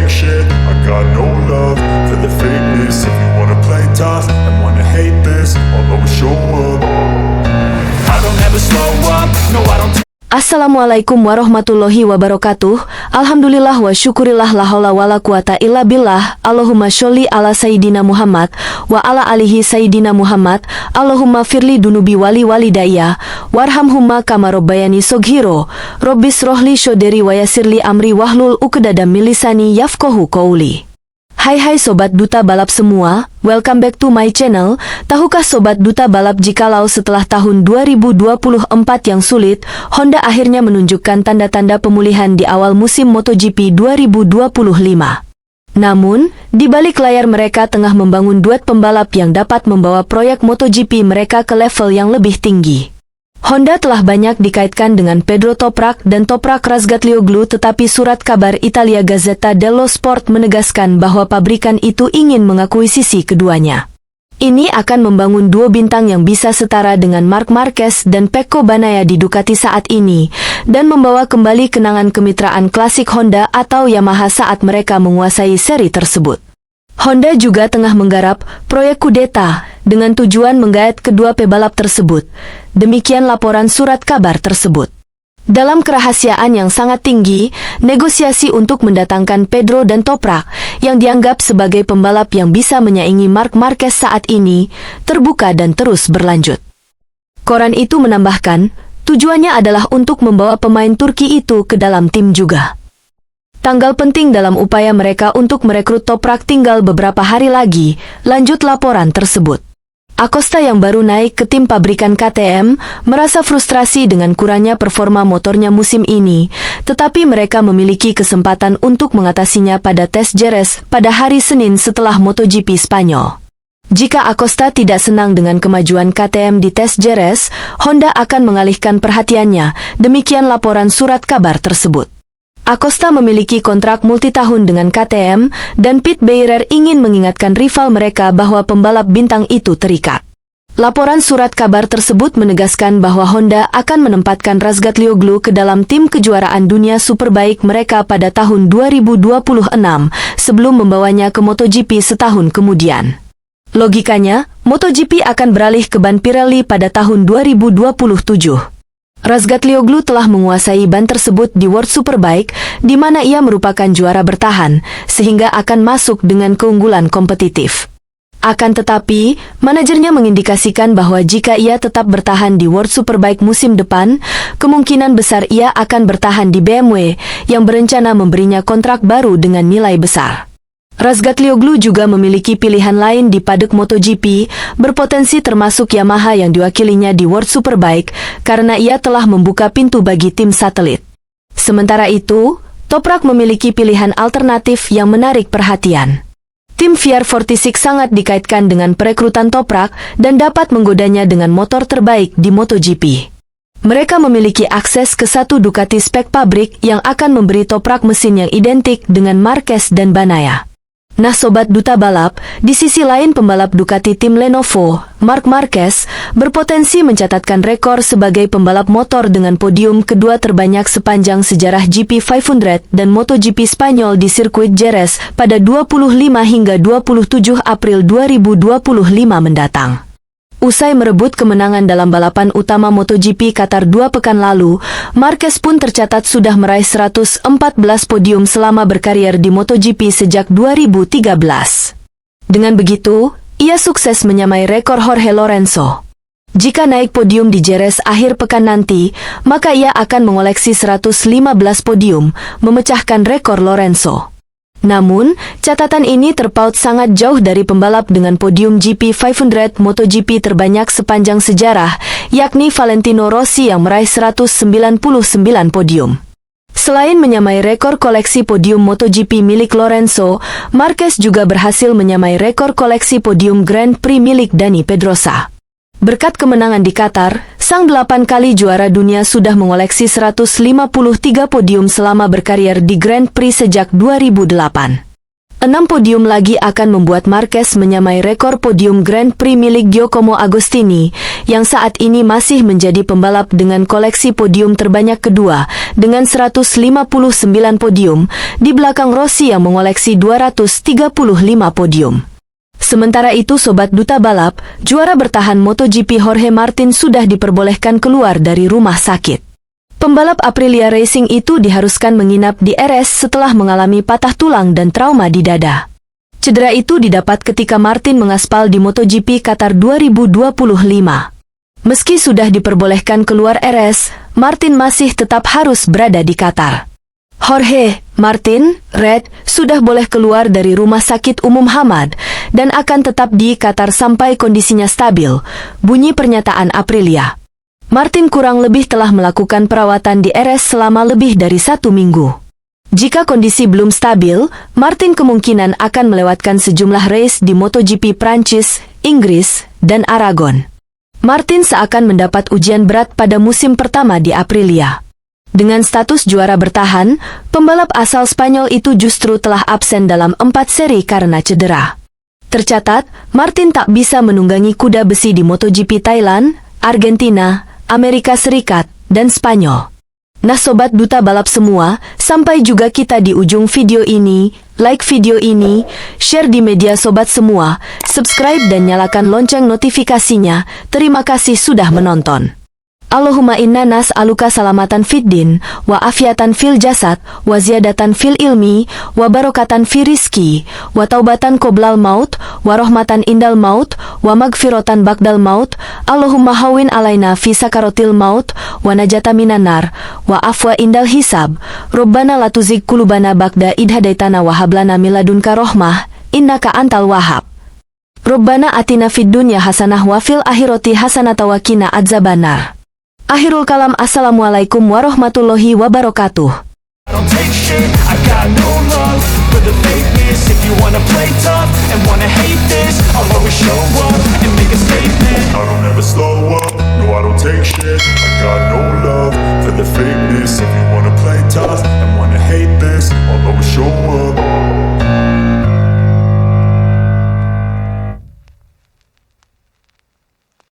shit. I got no love for the fakeness. If you wanna play tough and wanna hate this, I'll always show up. I don't ever slow up, no I don't. Assalamualaikum warahmatullahi wabarakatuh. Alhamdulillah wa syukurillah la haula wala quwata illa billah. Allahumma sholli ala sayyidina Muhammad wa ala alihi sayyidina Muhammad. Allahumma firli dunubi wali walidayya warhamhumma kama rabbayani soghiro. Rabbis rohli shoderi wa yasirli amri wahlul uqdatam min lisani yafqahu qawli. Hai Sobat Duta Balap semua, welcome back to my channel. Tahukah Sobat Duta Balap jikalau setelah tahun 2024 yang sulit, Honda akhirnya menunjukkan tanda-tanda pemulihan di awal musim MotoGP 2025. Namun, di balik layar mereka tengah membangun duet pembalap yang dapat membawa proyek MotoGP mereka ke level yang lebih tinggi. Honda telah banyak dikaitkan dengan Pedro Toprak dan Toprak Razgatlioglu, tetapi surat kabar Italia Gazzetta dello Sport menegaskan bahwa pabrikan itu ingin mengakuisisi keduanya. Ini akan membangun duo bintang yang bisa setara dengan Marc Marquez dan Pecco Bagnaia di Ducati saat ini, dan membawa kembali kenangan kemitraan klasik Honda atau Yamaha saat mereka menguasai seri tersebut. Honda juga tengah menggarap proyek kudeta dengan tujuan menggait kedua pebalap tersebut. Demikian laporan surat kabar tersebut. Dalam kerahasiaan yang sangat tinggi, negosiasi untuk mendatangkan Pedro dan Toprak, yang dianggap sebagai pembalap yang bisa menyaingi Marc Marquez saat ini, terbuka dan terus berlanjut. Koran itu menambahkan, tujuannya adalah untuk membawa pemain Turki itu ke dalam tim juga. Tanggal penting dalam upaya mereka untuk merekrut Toprak tinggal beberapa hari lagi, lanjut laporan tersebut. Acosta yang baru naik ke tim pabrikan KTM, merasa frustrasi dengan kurangnya performa motornya musim ini, tetapi mereka memiliki kesempatan untuk mengatasinya pada tes Jerez pada hari Senin setelah MotoGP Spanyol. Jika Acosta tidak senang dengan kemajuan KTM di tes Jerez, Honda akan mengalihkan perhatiannya, demikian laporan surat kabar tersebut. Acosta memiliki kontrak multitahun dengan KTM, dan Pete Beirer ingin mengingatkan rival mereka bahwa pembalap bintang itu terikat. Laporan surat kabar tersebut menegaskan bahwa Honda akan menempatkan Razgatlioglu ke dalam tim kejuaraan dunia Superbike mereka pada tahun 2026, sebelum membawanya ke MotoGP setahun kemudian. Logikanya, MotoGP akan beralih ke ban Pirelli pada tahun 2027. Razgatlioglu telah menguasai ban tersebut di World Superbike, di mana ia merupakan juara bertahan, sehingga akan masuk dengan keunggulan kompetitif. Akan tetapi, manajernya mengindikasikan bahwa jika ia tetap bertahan di World Superbike musim depan, kemungkinan besar ia akan bertahan di BMW, yang berencana memberinya kontrak baru dengan nilai besar. Razgatlioglu juga memiliki pilihan lain di paddock MotoGP, berpotensi termasuk Yamaha yang diwakilinya di World Superbike, karena ia telah membuka pintu bagi tim satelit. Sementara itu, Toprak memiliki pilihan alternatif yang menarik perhatian. Tim VR46 sangat dikaitkan dengan perekrutan Toprak dan dapat menggodanya dengan motor terbaik di MotoGP. Mereka memiliki akses ke satu Ducati spek pabrik yang akan memberi Toprak mesin yang identik dengan Marquez dan Bagnaia. Nah Sobat Duta Balap, di sisi lain pembalap Ducati tim Lenovo, Marc Marquez, berpotensi mencatatkan rekor sebagai pembalap motor dengan podium kedua terbanyak sepanjang sejarah GP500 dan MotoGP Spanyol di sirkuit Jerez pada 25 hingga 27 April 2025 mendatang. Usai merebut kemenangan dalam balapan utama MotoGP Qatar 2 pekan lalu, Marquez pun tercatat sudah meraih 114 podium selama berkarier di MotoGP sejak 2013. Dengan begitu, ia sukses menyamai rekor Jorge Lorenzo. Jika naik podium di Jerez akhir pekan nanti, maka ia akan mengoleksi 115 podium, memecahkan rekor Lorenzo. Namun, catatan ini terpaut sangat jauh dari pembalap dengan podium GP500 MotoGP terbanyak sepanjang sejarah, yakni Valentino Rossi yang meraih 199 podium. Selain menyamai rekor koleksi podium MotoGP milik Lorenzo, Marquez juga berhasil menyamai rekor koleksi podium Grand Prix milik Dani Pedrosa. Berkat kemenangan di Qatar, sang 8 kali juara dunia sudah mengoleksi 153 podium selama berkarier di Grand Prix sejak 2008. 6 podium lagi akan membuat Marquez menyamai rekor podium Grand Prix milik Giacomo Agostini, yang saat ini masih menjadi pembalap dengan koleksi podium terbanyak kedua, dengan 159 podium, di belakang Rossi yang mengoleksi 235 podium. Sementara itu Sobat Duta Balap, juara bertahan MotoGP Jorge Martin sudah diperbolehkan keluar dari rumah sakit. Pembalap Aprilia Racing itu diharuskan menginap di RS setelah mengalami patah tulang dan trauma di dada. Cedera itu didapat ketika Martin mengaspal di MotoGP Qatar 2025. Meski sudah diperbolehkan keluar RS, Martin masih tetap harus berada di Qatar. Jorge Martin, Red, sudah boleh keluar dari Rumah Sakit Umum Hamad dan akan tetap di Qatar sampai kondisinya stabil, bunyi pernyataan Aprilia. Martin kurang lebih telah melakukan perawatan di RS selama lebih dari 1 minggu. Jika kondisi belum stabil, Martin kemungkinan akan melewatkan sejumlah race di MotoGP Prancis, Inggris, dan Aragon. Martin seakan mendapat ujian berat pada musim pertama di Aprilia. Dengan status juara bertahan, pembalap asal Spanyol itu justru telah absen dalam 4 seri karena cedera. Tercatat, Martin tak bisa menunggangi kuda besi di MotoGP Thailand, Argentina, Amerika Serikat, dan Spanyol. Nah Sobat Duta Balap semua, sampai juga kita di ujung video ini. Like video ini, share di media Sobat semua, subscribe dan nyalakan lonceng notifikasinya. Terima kasih sudah menonton. Allahumma inna nas'aluka salamatan fid din, wa afiatan fil jasad, wa ziyadatan fil ilmi, wa barokatan fi rizki, wa taubatan qoblal maut, wa rahmatan indal maut, wa magfiratan ba'dal maut. Allahumma hawin alaina fi sakaratil maut, wa najata minan nar, wa afwa indal hisab. Rabbana la tuzigh qulubana ba'da idh hadaitana wa hab lana min ladunka rahmah, innaka antal wahhab. Rabbana atina fid dunya hasanah wa fil akhirati hasanah wa qina adzabannar. Akhirul kalam, assalamualaikum warahmatullahi wabarakatuh. I don't take shit, I got no love for the fakeness. If you wanna play tough and wanna hate this, I'll always show up and make a statement. I don't ever slow up, no I don't take shit. I got no love for the fakeness. If you wanna play tough